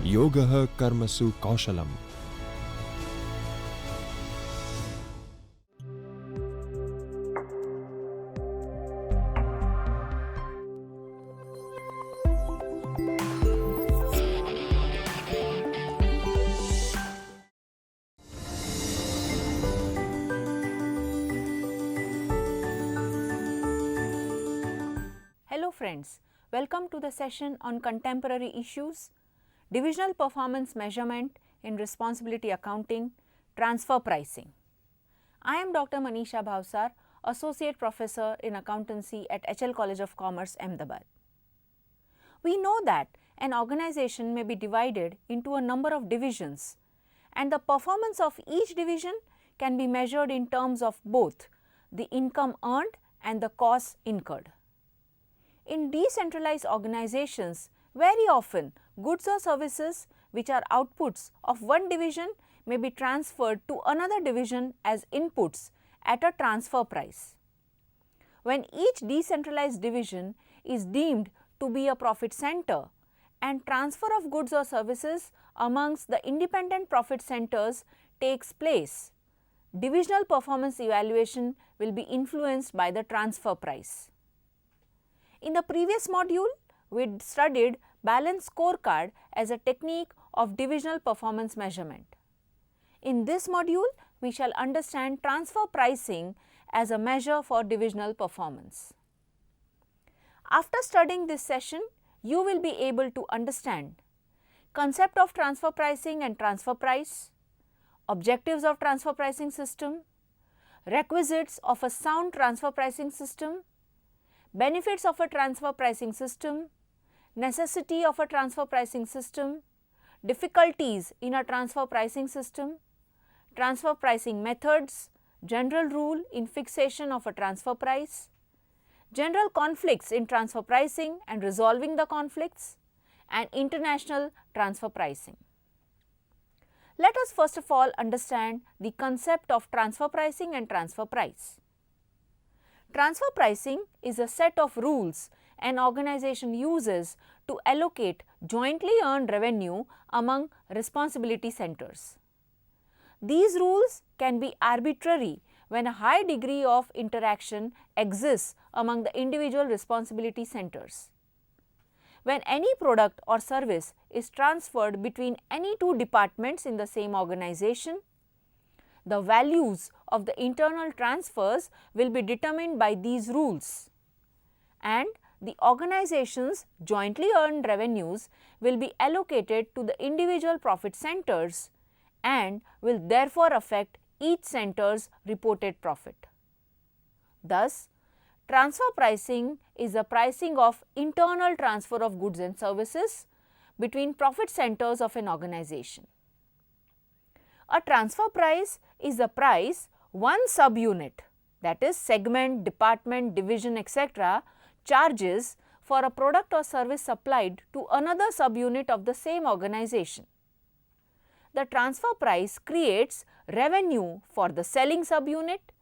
योगः कर्मसु कौशलम्. Hello friends, welcome to the session on contemporary issues, divisional performance measurement in responsibility accounting, transfer pricing. I am Dr. Manisha Bhavsar, Associate Professor in Accountancy at HL College of Commerce, Ahmedabad. We know that an organization may be divided into a number of divisions and the performance of each division can be measured in terms of both the income earned and the costs incurred. In decentralized organizations, very often goods or services which are outputs of one division may be transferred to another division as inputs at a transfer price. When each decentralized division is deemed to be a profit center and transfer of goods or services amongst the independent profit centers takes place, divisional performance evaluation will be influenced by the transfer price. In the previous module, we studied balance scorecard as a technique of divisional performance measurement. In this module, we shall understand transfer pricing as a measure for divisional performance. After studying this session, you will be able to understand concept of transfer pricing and transfer price, objectives of transfer pricing system, requisites of a sound transfer pricing system, benefits of a transfer pricing system, necessity of a transfer pricing system, difficulties in a transfer pricing system, transfer pricing methods, general rule in fixation of a transfer price, general conflicts in transfer pricing and resolving the conflicts, and international transfer pricing. Let us first of all understand the concept of transfer pricing and transfer price. Transfer pricing is a set of rules an organization uses to allocate jointly earned revenue among responsibility centers. These rules can be arbitrary when a high degree of interaction exists among the individual responsibility centers. When any product or service is transferred between any two departments in the same organization, the values of the internal transfers will be determined by these rules, and the organization's jointly earned revenues will be allocated to the individual profit centers and will therefore affect each center's reported profit. Thus, transfer pricing is the pricing of internal transfer of goods and services between profit centers of an organization. A transfer price is the price one subunit, that is segment, department, division, etc. charges for a product or service supplied to another subunit of the same organization. The transfer price creates revenue for the selling subunit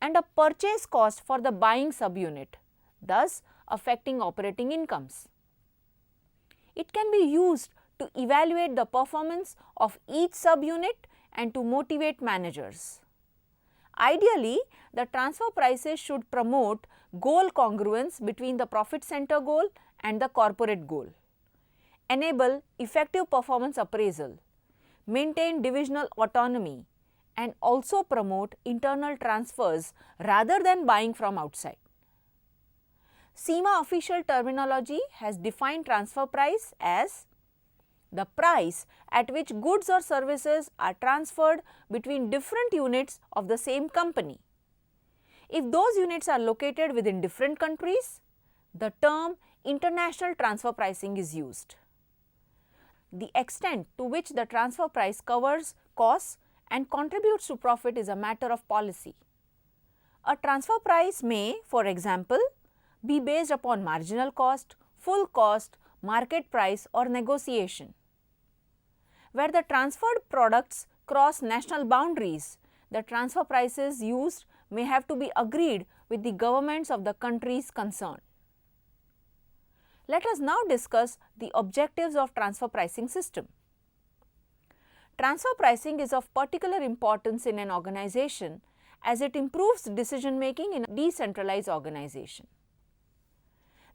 and a purchase cost for the buying subunit, thus affecting operating incomes. It can be used to evaluate the performance of each subunit and to motivate managers. Ideally, the transfer prices should promote goal congruence between the profit center goal and the corporate goal, enable effective performance appraisal, maintain divisional autonomy, and also promote internal transfers rather than buying from outside. CIMA official terminology has defined transfer price as the price at which goods or services are transferred between different units of the same company. If those units are located within different countries, the term international transfer pricing is used. The extent to which the transfer price covers costs and contributes to profit is a matter of policy. A transfer price may, for example, be based upon marginal cost, full cost, market price or negotiation. Where the transferred products cross national boundaries, the transfer prices used may have to be agreed with the governments of the countries concerned. Let us now discuss the objectives of transfer pricing system. Transfer pricing is of particular importance in an organization as it improves decision making in a decentralized organization.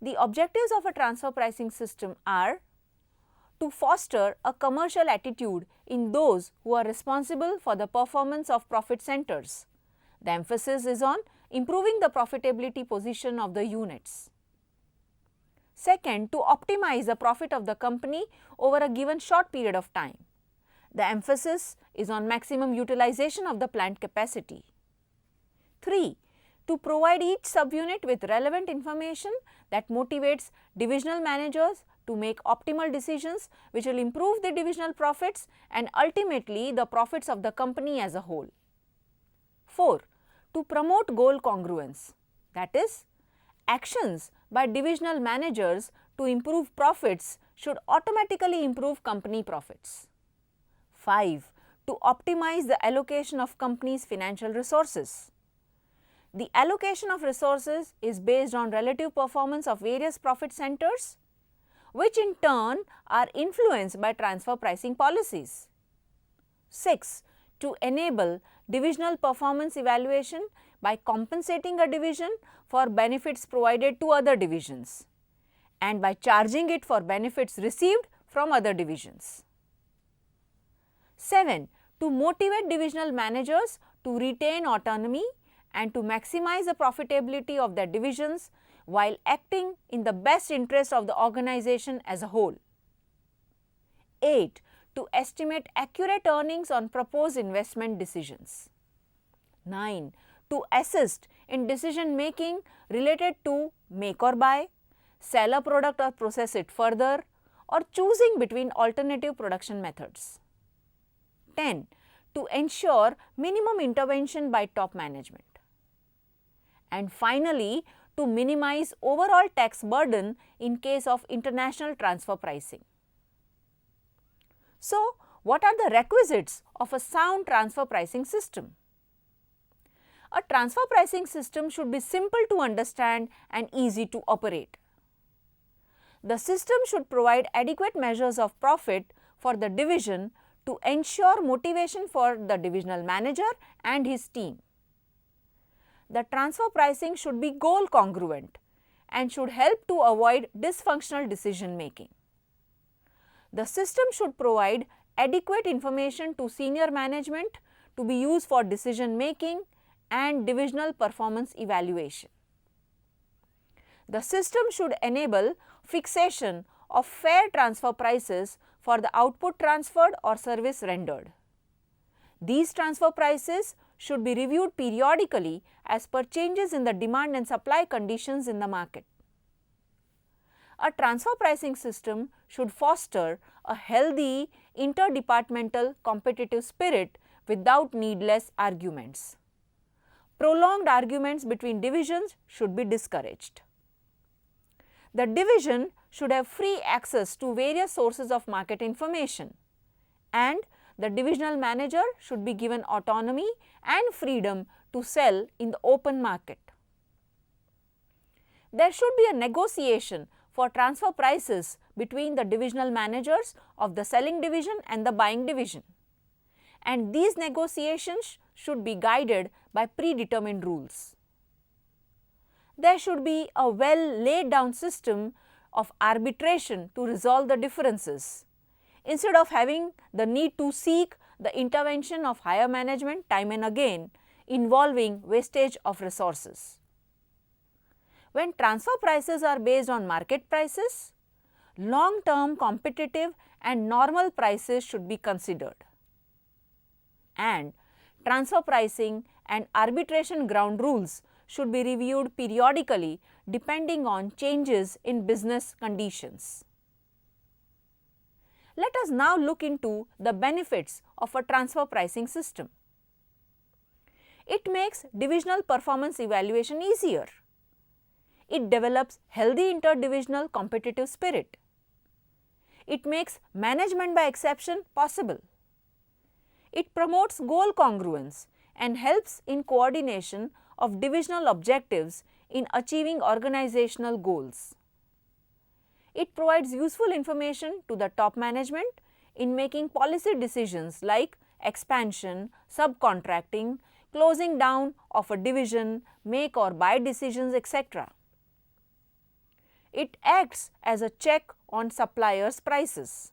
The objectives of a transfer pricing system are to foster a commercial attitude in those who are responsible for the performance of profit centers. The emphasis is on improving the profitability position of the units. Second, to optimize the profit of the company over a given short period of time. The emphasis is on maximum utilization of the plant capacity. 3. To provide each subunit with relevant information that motivates divisional managers to make optimal decisions which will improve the divisional profits and ultimately the profits of the company as a whole. 4. To promote goal congruence, that is, actions by divisional managers to improve profits should automatically improve company profits. 5. To optimize the allocation of company's financial resources. The allocation of resources is based on relative performance of various profit centers, which in turn are influenced by transfer pricing policies. 6. To enable divisional performance evaluation by compensating a division for benefits provided to other divisions and by charging it for benefits received from other divisions. 7. To motivate divisional managers to retain autonomy and to maximize the profitability of their divisions while acting in the best interest of the organization as a whole. 8. To estimate accurate earnings on proposed investment decisions. 9. To assist in decision making related to make or buy, sell a product or process it further, or choosing between alternative production methods. 10. To ensure minimum intervention by top management. And finally, to minimize overall tax burden in case of international transfer pricing. So, what are the requisites of a sound transfer pricing system? A transfer pricing system should be simple to understand and easy to operate. The system should provide adequate measures of profit for the division to ensure motivation for the divisional manager and his team. The transfer pricing should be goal congruent and should help to avoid dysfunctional decision making. The system should provide adequate information to senior management to be used for decision making and divisional performance evaluation. The system should enable fixation of fair transfer prices for the output transferred or service rendered. These transfer prices should be reviewed periodically as per changes in the demand and supply conditions in the market. A transfer pricing system should foster a healthy interdepartmental competitive spirit without needless arguments. Prolonged arguments between divisions should be discouraged. The division should have free access to various sources of market information, and the divisional manager should be given autonomy and freedom to sell in the open market. There should be a negotiation for transfer prices between the divisional managers of the selling division and the buying division, and these negotiations should be guided by predetermined rules. There should be a well laid down system of arbitration to resolve the differences, instead of having the need to seek the intervention of higher management time and again, involving wastage of resources. When transfer prices are based on market prices, long-term competitive and normal prices should be considered. And transfer pricing and arbitration ground rules should be reviewed periodically depending on changes in business conditions. Let us now look into the benefits of a transfer pricing system. It makes divisional performance evaluation easier. It develops healthy interdivisional competitive spirit. It makes management by exception possible. It promotes goal congruence and helps in coordination of divisional objectives in achieving organizational goals. It provides useful information to the top management in making policy decisions like expansion, subcontracting, closing down of a division, make or buy decisions, etc. It acts as a check on suppliers' prices.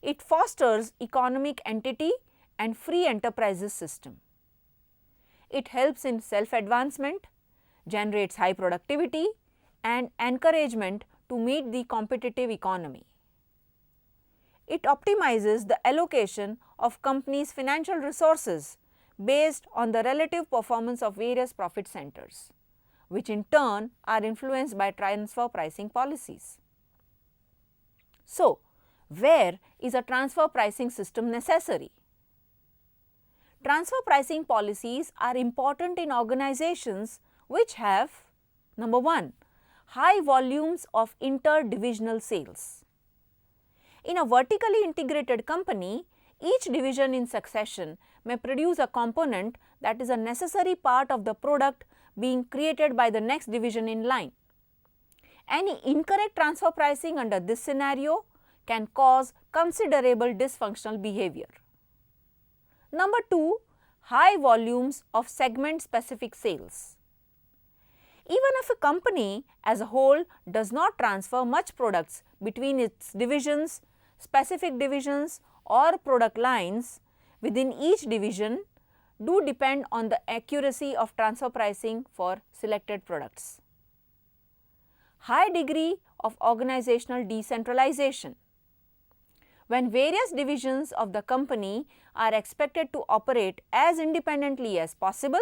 It fosters economic entity and free enterprises system. It helps in self-advancement, generates high productivity and encouragement to meet the competitive economy. It optimizes the allocation of companies' financial resources based on the relative performance of various profit centers, which in turn are influenced by transfer pricing policies. So, where is a transfer pricing system necessary? Transfer pricing policies are important in organizations which have, number 1, high volumes of inter-divisional sales. In a vertically integrated company, each division in succession may produce a component that is a necessary part of the product being created by the next division in line. Any incorrect transfer pricing under this scenario can cause considerable dysfunctional behavior. Number 2, high volumes of segment-specific sales. Even if a company as a whole does not transfer much products between its divisions, specific divisions or product lines within each division do depend on the accuracy of transfer pricing for selected products. High degree of organizational decentralization. When various divisions of the company are expected to operate as independently as possible,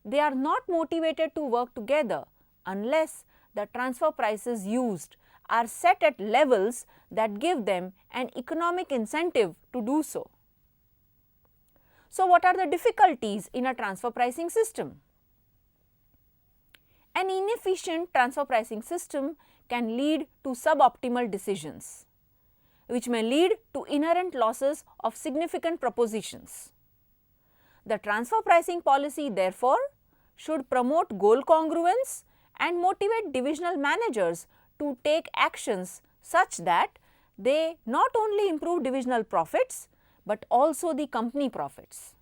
they are not motivated to work together unless the transfer prices used are set at levels that give them an economic incentive to do so. So, what are the difficulties in a transfer pricing system? An inefficient transfer pricing system can lead to suboptimal decisions, which may lead to inherent losses of significant propositions. The transfer pricing policy, therefore, should promote goal congruence and motivate divisional managers to take actions such that they not only improve divisional profits, but also the company profits.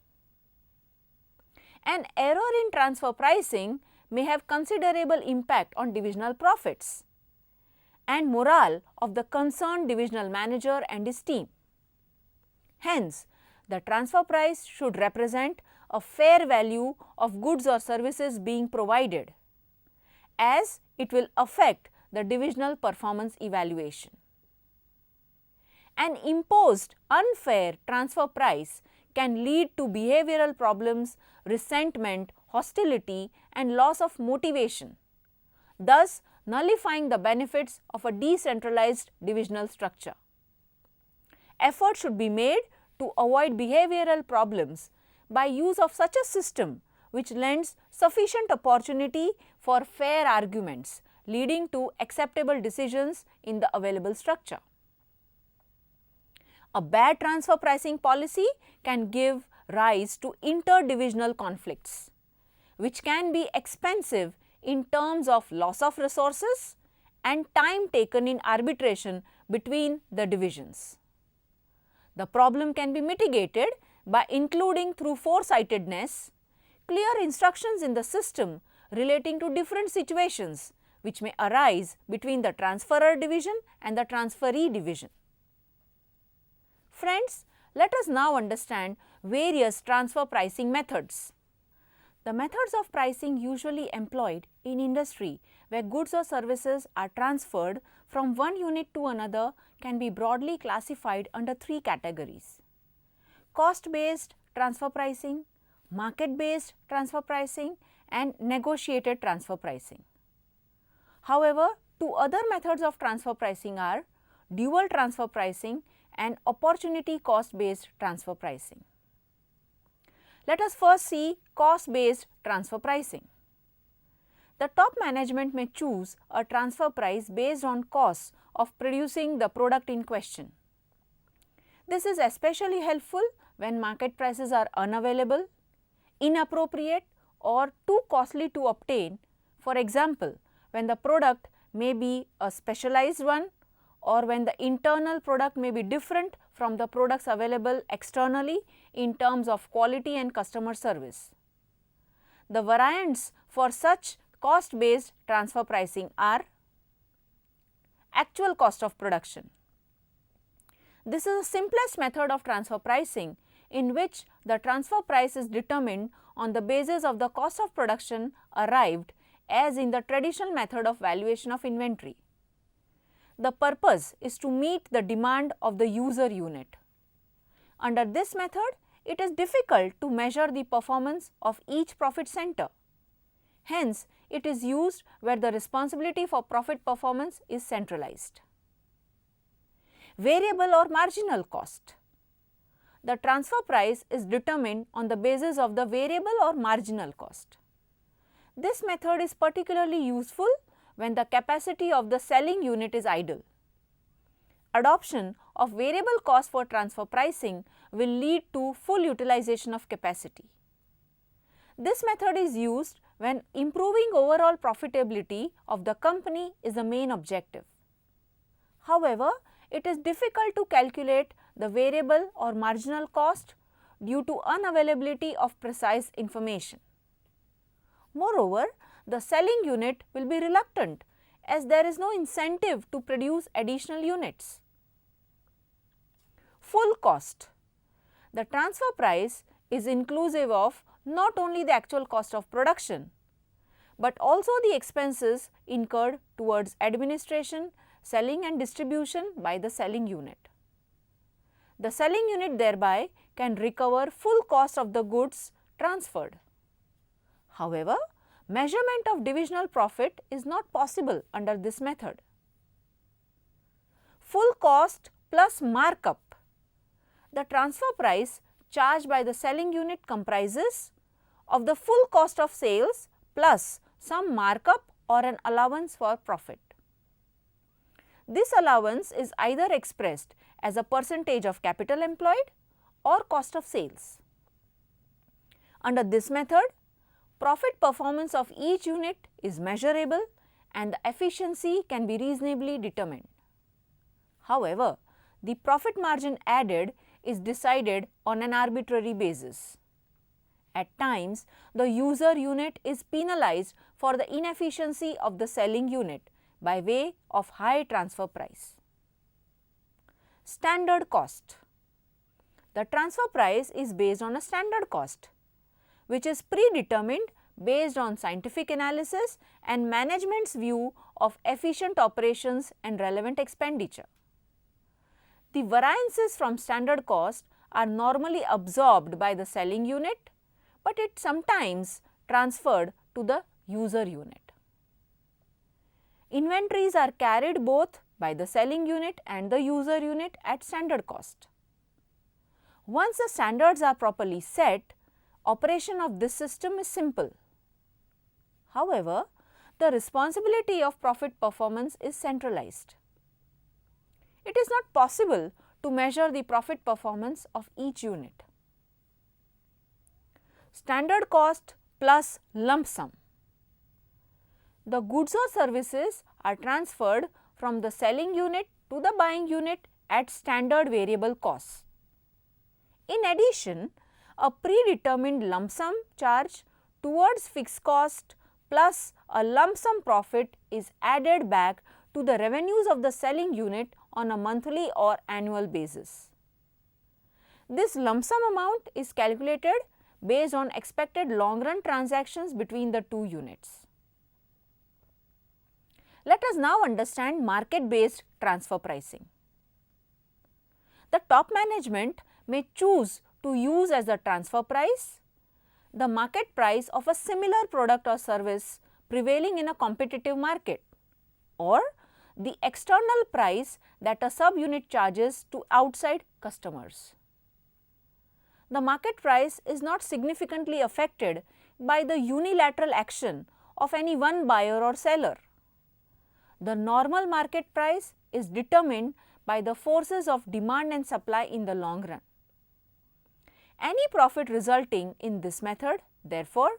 An error in transfer pricing may have considerable impact on divisional profits and morale of the concerned divisional manager and his team. Hence, the transfer price should represent a fair value of goods or services being provided, as it will affect the divisional performance evaluation. An imposed unfair transfer price can lead to behavioral problems, resentment, hostility and loss of motivation, thus nullifying the benefits of a decentralized divisional structure. Effort should be made to avoid behavioral problems by use of such a system which lends sufficient opportunity for fair arguments leading to acceptable decisions in the available structure. A bad transfer pricing policy can give rise to interdivisional conflicts, which can be expensive in terms of loss of resources and time taken in arbitration between the divisions. The problem can be mitigated by including through foresightedness clear instructions in the system relating to different situations which may arise between the transferor division and the transferee division. Friends, let us now understand various transfer pricing methods. The methods of pricing usually employed in industry where goods or services are transferred from one unit to another can be broadly classified under 3 categories: cost-based transfer pricing, market-based transfer pricing and negotiated transfer pricing. However, 2 other methods of transfer pricing are dual transfer pricing and opportunity cost-based transfer pricing. Let us first see cost-based transfer pricing. The top management may choose a transfer price based on costs of producing the product in question. This is especially helpful when market prices are unavailable, inappropriate or too costly to obtain. For example, when the product may be a specialized one or when the internal product may be different from the products available externally in terms of quality and customer service. The variants for such cost based transfer pricing are actual cost of production. This is the simplest method of transfer pricing in which the transfer price is determined on the basis of the cost of production arrived as in the traditional method of valuation of inventory. The purpose is to meet the demand of the user unit. Under this method, it is difficult to measure the performance of each profit center. Hence, it is used where the responsibility for profit performance is centralized. Variable or marginal cost. The transfer price is determined on the basis of the variable or marginal cost. This method is particularly useful when the capacity of the selling unit is idle. Adoption of variable cost for transfer pricing will lead to full utilization of capacity. This method is used when improving overall profitability of the company is the main objective. However, it is difficult to calculate the variable or marginal cost due to unavailability of precise information. Moreover, the selling unit will be reluctant as there is no incentive to produce additional units. Full cost. The transfer price is inclusive of not only the actual cost of production, but also the expenses incurred towards administration, selling and distribution by the selling unit. The selling unit thereby can recover full cost of the goods transferred. However, measurement of divisional profit is not possible under this method. Full cost plus markup. The transfer price charged by the selling unit comprises of the full cost of sales plus some markup or an allowance for profit. This allowance is either expressed as a percentage of capital employed or cost of sales. Under this method, profit performance of each unit is measurable and the efficiency can be reasonably determined. However, the profit margin added is decided on an arbitrary basis. At times, the user unit is penalized for the inefficiency of the selling unit by way of high transfer price. Standard cost. The transfer price is based on a standard cost, which is predetermined based on scientific analysis and management's view of efficient operations and relevant expenditure. The variances from standard cost are normally absorbed by the selling unit, but it sometimes transferred to the user unit. Inventories are carried both by the selling unit and the user unit at standard cost. Once the standards are properly set, operation of this system is simple. However, the responsibility of profit performance is centralized. It is not possible to measure the profit performance of each unit. Standard cost plus lump sum. The goods or services are transferred from the selling unit to the buying unit at standard variable costs. In addition, a predetermined lump sum charge towards fixed cost plus a lump sum profit is added back to the revenues of the selling unit on a monthly or annual basis. This lump sum amount is calculated based on expected long run transactions between the two units. Let us now understand market based transfer pricing. The top management may choose to use as the transfer price the market price of a similar product or service prevailing in a competitive market, or the external price that a subunit charges to outside customers. The market price is not significantly affected by the unilateral action of any one buyer or seller. The normal market price is determined by the forces of demand and supply in the long run. Any profit resulting in this method, therefore,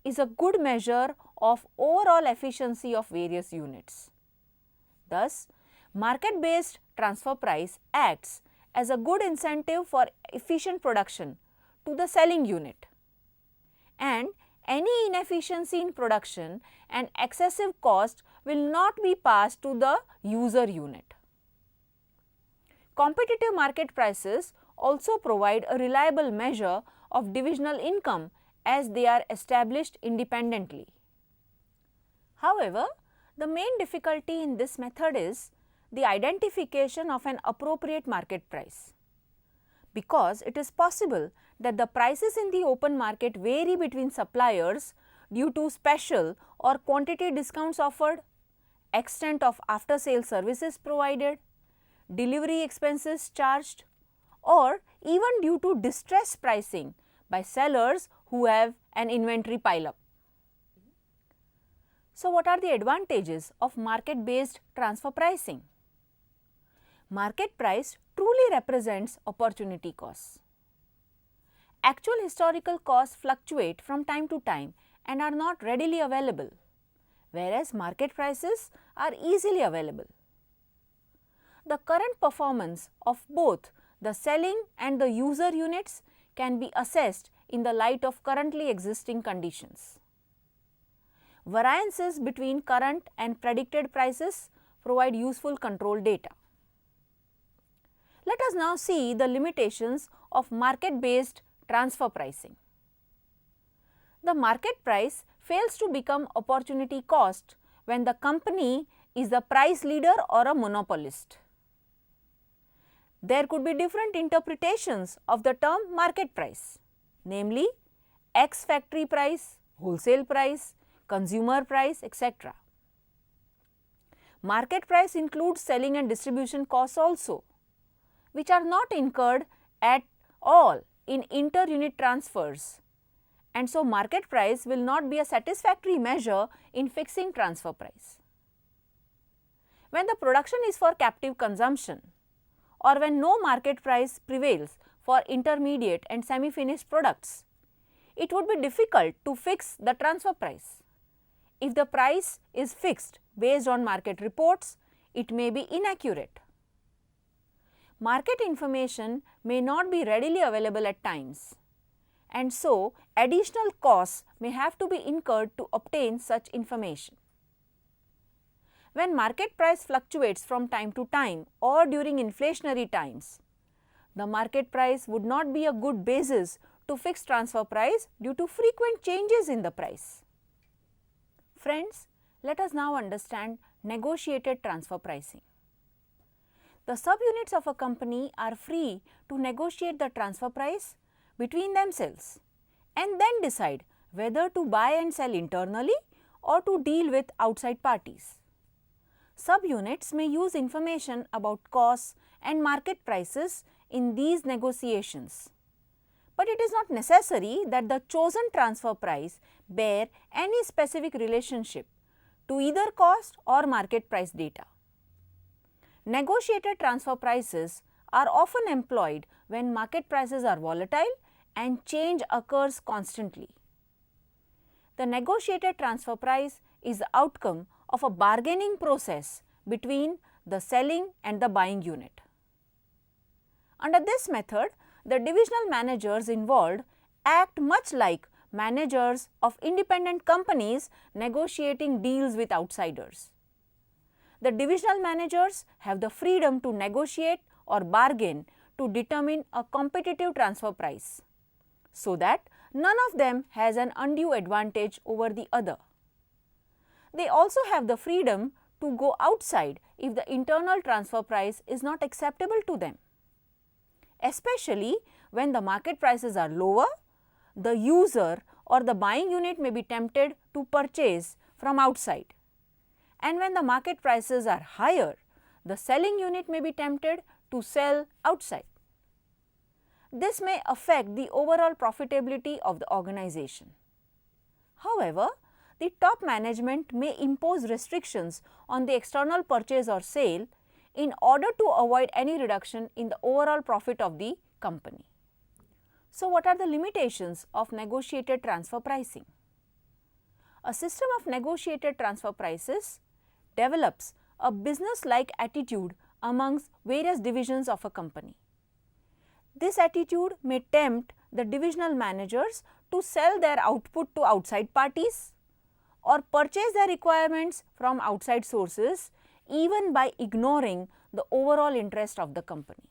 is a good measure of overall efficiency of various units. Thus, Market-based transfer price acts as a good incentive for efficient production to the selling unit, and any inefficiency in production and excessive cost will not be passed to the user unit. Competitive market prices also provide a reliable measure of divisional income as they are established independently. However, the main difficulty in this method is the identification of an appropriate market price, because it is possible that the prices in the open market vary between suppliers due to special or quantity discounts offered, extent of after sale services provided, delivery expenses charged, or even due to distress pricing by sellers who have an inventory pile-up. So, what are the advantages of market-based transfer pricing? Market price truly represents opportunity costs. Actual historical costs fluctuate from time to time and are not readily available, whereas market prices are easily available. The current performance of both the selling and the user units can be assessed in the light of currently existing conditions. Variances between current and predicted prices provide useful control data. Let us now see the limitations of market-based transfer pricing. The market price fails to become opportunity cost when the company is the price leader or a monopolist. There could be different interpretations of the term market price, namely ex factory price, wholesale price, consumer price, etc. Market price includes selling and distribution costs also, which are not incurred at all in inter-unit transfers, and so market price will not be a satisfactory measure in fixing transfer price. When the production is for captive consumption, or when no market price prevails for intermediate and semi-finished products, it would be difficult to fix the transfer price. If the price is fixed based on market reports, it may be inaccurate. Market information may not be readily available at times, and so additional costs may have to be incurred to obtain such information. When market price fluctuates from time to time or during inflationary times, the market price would not be a good basis to fix transfer price due to frequent changes in the price. Friends, let us now understand negotiated transfer pricing. The subunits of a company are free to negotiate the transfer price between themselves and then decide whether to buy and sell internally or to deal with outside parties. Subunits may use information about costs and market prices in these negotiations, but it is not necessary that the chosen transfer price bear any specific relationship to either cost or market price data. Negotiated transfer prices are often employed when market prices are volatile and change occurs constantly. The negotiated transfer price is the outcome of a bargaining process between the selling and the buying unit. Under this method, the divisional managers involved act much like managers of independent companies negotiating deals with outsiders. The divisional managers have the freedom to negotiate or bargain to determine a competitive transfer price, so that none of them has an undue advantage over the other. They also have the freedom to go outside if the internal transfer price is not acceptable to them. Especially when the market prices are lower, the user or the buying unit may be tempted to purchase from outside, and when the market prices are higher, the selling unit may be tempted to sell outside. This may affect the overall profitability of the organization. However, the top management may impose restrictions on the external purchase or sale in order to avoid any reduction in the overall profit of the company. So, what are the limitations of negotiated transfer pricing? A system of negotiated transfer prices develops a business-like attitude amongst various divisions of a company. This attitude may tempt the divisional managers to sell their output to outside parties or purchase their requirements from outside sources, even by ignoring the overall interest of the company.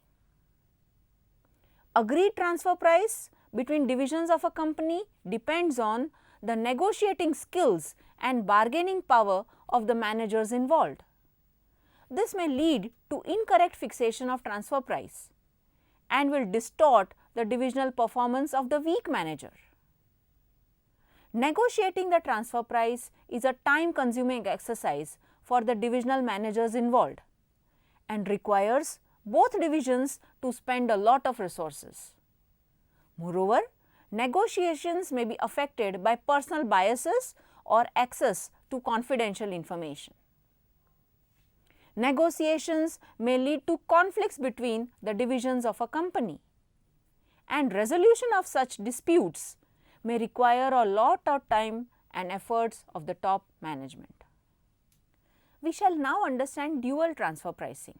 Agreed transfer price between divisions of a company depends on the negotiating skills and bargaining power of the managers involved. This may lead to incorrect fixation of transfer price and will distort the divisional performance of the weak manager. Negotiating the transfer price is a time-consuming exercise for the divisional managers involved and requires both divisions to spend a lot of resources. Moreover, negotiations may be affected by personal biases or access to confidential information. Negotiations may lead to conflicts between the divisions of a company, and resolution of such disputes may require a lot of time and efforts of the top management. We shall now understand dual transfer pricing.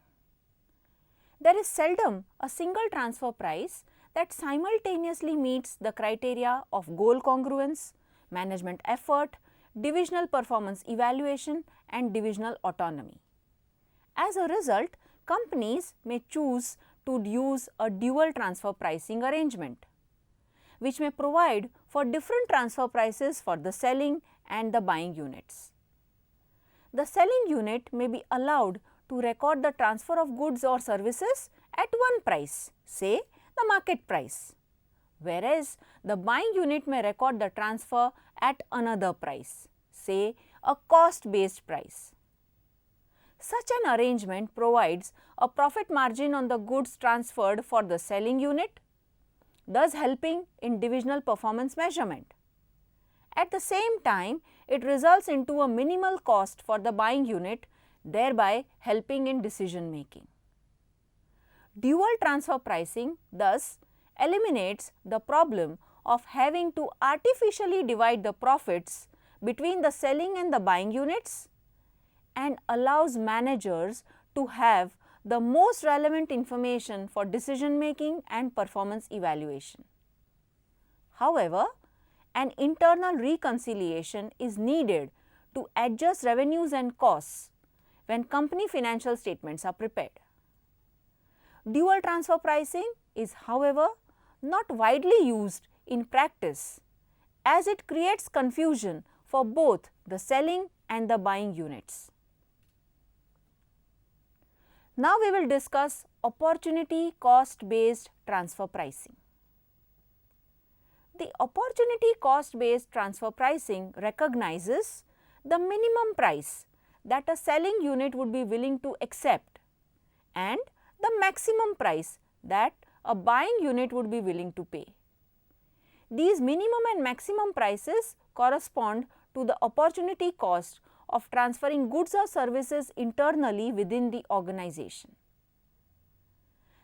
There is seldom a single transfer price that simultaneously meets the criteria of goal congruence, management effort, divisional performance evaluation, and divisional autonomy. As a result, companies may choose to use a dual transfer pricing arrangement, which may provide for different transfer prices for the selling and the buying units. The selling unit may be allowed to record the transfer of goods or services at one price, say the market price, whereas the buying unit may record the transfer at another price, say a cost-based price. Such an arrangement provides a profit margin on the goods transferred for the selling unit, thus helping in divisional performance measurement. At the same time, it results into a minimal cost for the buying unit, thereby helping in decision making. Dual transfer pricing thus eliminates the problem of having to artificially divide the profits between the selling and the buying units, and allows managers to have the most relevant information for decision making and performance evaluation. However, an internal reconciliation is needed to adjust revenues and costs when company financial statements are prepared. Dual transfer pricing is, however, not widely used in practice, as it creates confusion for both the selling and the buying units. Now we will discuss opportunity cost based transfer pricing. The opportunity cost based transfer pricing recognizes the minimum price that a selling unit would be willing to accept and the maximum price that a buying unit would be willing to pay. These minimum and maximum prices correspond to the opportunity cost of transferring goods or services internally within the organization.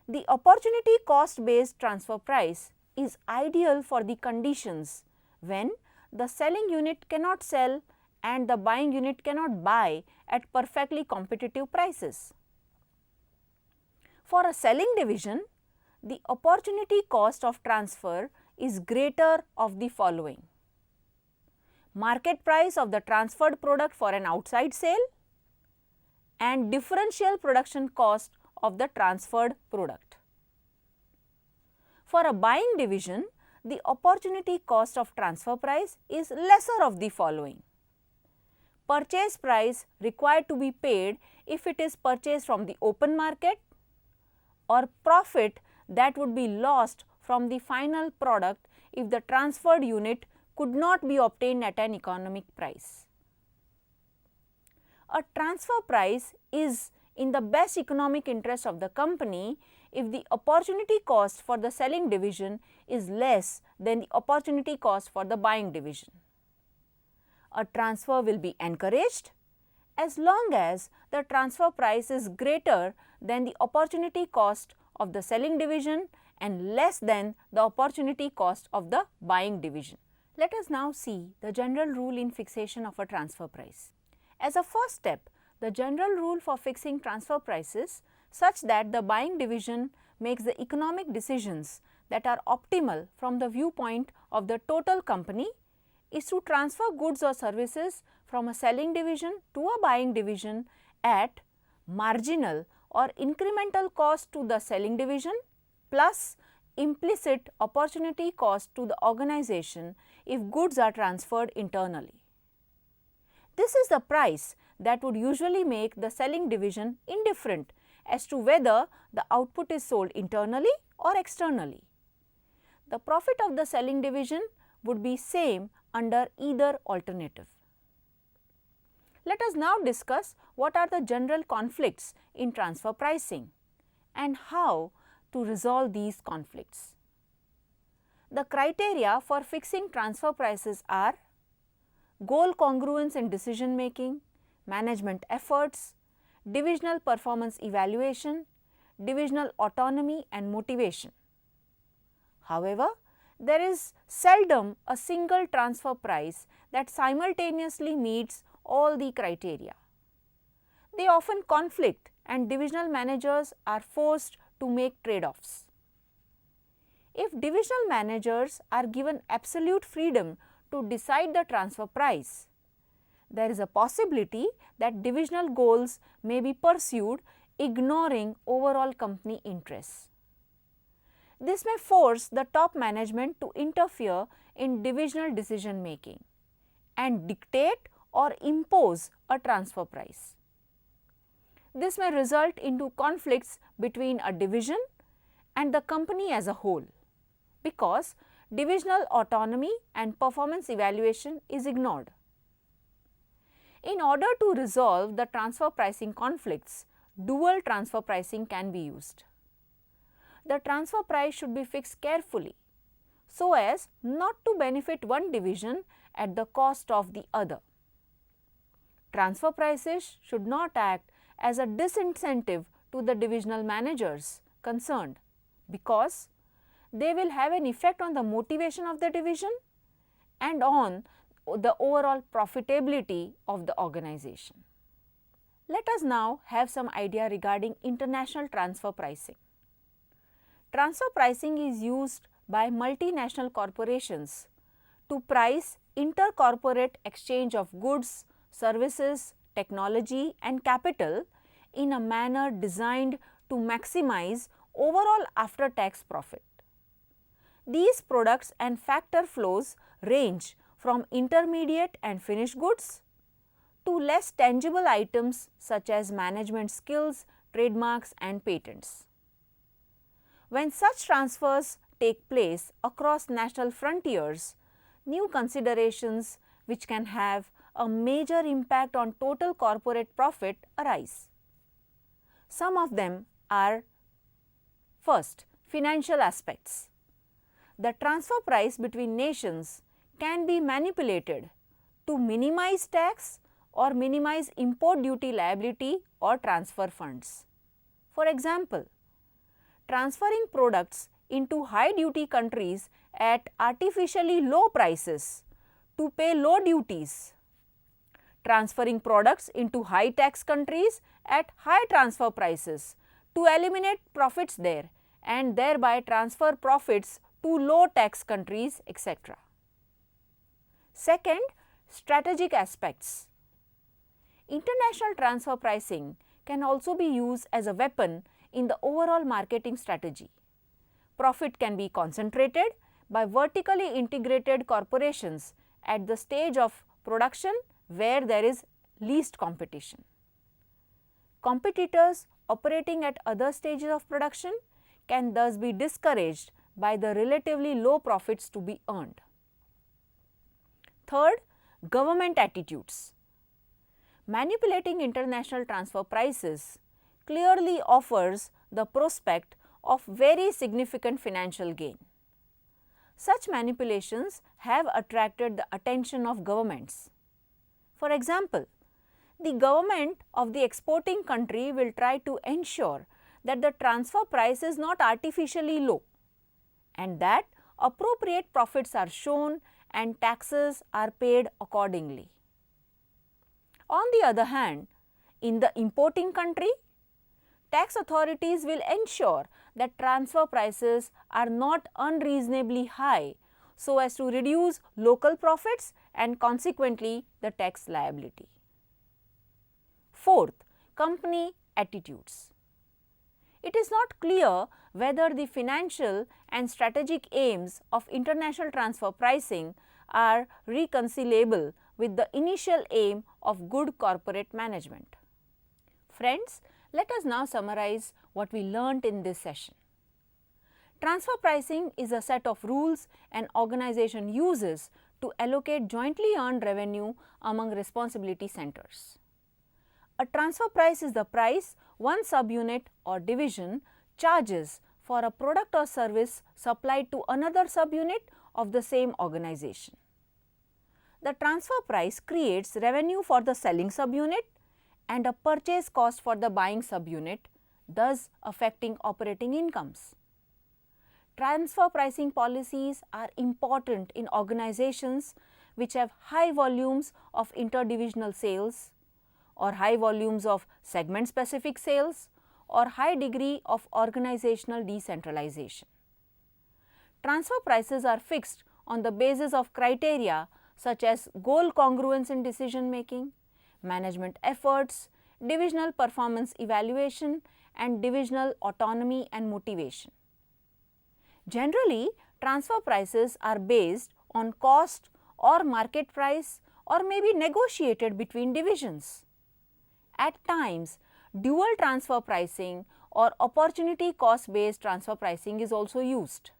The opportunity cost based transfer price is ideal for the conditions when the selling unit cannot sell and the buying unit cannot buy at perfectly competitive prices. For a selling division, the opportunity cost of transfer is greater of the following: market price of the transferred product for an outside sale and differential production cost of the transferred product. For a buying division, the opportunity cost of transfer price is lesser of the following: purchase price required to be paid if it is purchased from the open market, or profit that would be lost from the final product if the transferred unit could not be obtained at an economic price. A transfer price is in the best economic interest of the company if the opportunity cost for the selling division is less than the opportunity cost for the buying division. A transfer will be encouraged as long as the transfer price is greater than the opportunity cost of the selling division and less than the opportunity cost of the buying division. Let us now see the general rule in fixation of a transfer price. As a first step, the general rule for fixing transfer prices such that the buying division makes the economic decisions that are optimal from the viewpoint of the total company is to transfer goods or services from a selling division to a buying division at marginal or incremental cost to the selling division plus implicit opportunity cost to the organization if goods are transferred internally. This is the price that would usually make the selling division indifferent as to whether the output is sold internally or externally. The profit of the selling division would be same under either alternative. Let us now discuss what are the general conflicts in transfer pricing and how to resolve these conflicts. The criteria for fixing transfer prices are goal congruence in decision making, management efforts, divisional performance evaluation, divisional autonomy and motivation. However, there is seldom a single transfer price that simultaneously meets all the criteria. They often conflict and divisional managers are forced to make trade-offs. If divisional managers are given absolute freedom to decide the transfer price, there is a possibility that divisional goals may be pursued ignoring overall company interests. This may force the top management to interfere in divisional decision making and dictate or impose a transfer price. This may result into conflicts between a division and the company as a whole because divisional autonomy and performance evaluation is ignored. In order to resolve the transfer pricing conflicts, dual transfer pricing can be used. The transfer price should be fixed carefully so as not to benefit one division at the cost of the other. Transfer prices should not act as a disincentive to the divisional managers concerned because they will have an effect on the motivation of the division and on the overall profitability of the organization. Let us now have some idea regarding international transfer pricing. Transfer pricing is used by multinational corporations to price intercorporate exchange of goods, services, technology and capital in a manner designed to maximize overall after-tax profit. These products and factor flows range from intermediate and finished goods to less tangible items such as management skills, trademarks and patents. When such transfers take place across national frontiers, new considerations which can have a major impact on total corporate profit arise. Some of them are: first, financial aspects. The transfer price between nations can be manipulated to minimize tax or minimize import duty liability or transfer funds. For example, transferring products into high duty countries at artificially low prices to pay low duties, transferring products into high tax countries at high transfer prices to eliminate profits there and thereby transfer profits to low tax countries, etc. Second, strategic aspects. International transfer pricing can also be used as a weapon in the overall marketing strategy. Profit can be concentrated by vertically integrated corporations at the stage of production where there is least competition. Competitors operating at other stages of production can thus be discouraged by the relatively low profits to be earned. Third, government attitudes. Manipulating international transfer prices clearly offers the prospect of very significant financial gain. Such manipulations have attracted the attention of governments. For example, the government of the exporting country will try to ensure that the transfer price is not artificially low and that appropriate profits are shown and taxes are paid accordingly. On the other hand, In the importing country, tax authorities will ensure that transfer prices are not unreasonably high so as to reduce local profits and consequently the tax liability. Fourth, company attitudes. It is not clear whether the financial and strategic aims of international transfer pricing are reconcilable with the initial aim of good corporate management. Friends, let us now summarize what we learnt in this session. Transfer pricing is a set of rules an organization uses to allocate jointly earned revenue among responsibility centers. A transfer price is the price one subunit or division charges for a product or service supplied to another subunit of the same organization. The transfer price creates revenue for the selling subunit and a purchase cost for the buying subunit, thus affecting operating incomes. Transfer pricing policies are important in organizations which have high volumes of interdivisional sales or high volumes of segment specific sales or high degree of organizational decentralization. Transfer prices are fixed on the basis of criteria such as goal congruence in decision making, management efforts, divisional performance evaluation and divisional autonomy and motivation. Generally, transfer prices are based on cost or market price or may be negotiated between divisions. At times, dual transfer pricing or opportunity cost based transfer pricing is also used.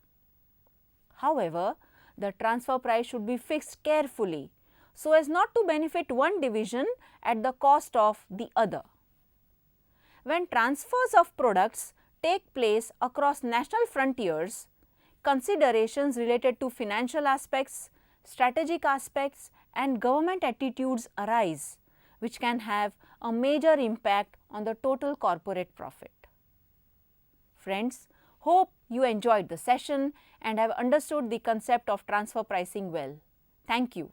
However, the transfer price should be fixed carefully so as not to benefit one division at the cost of the other. When transfers of products take place across national frontiers, considerations related to financial aspects, strategic aspects and government attitudes arise, which can have a major impact on the total corporate profit. Friends, hope you enjoyed the session and have understood the concept of transfer pricing well. Thank you.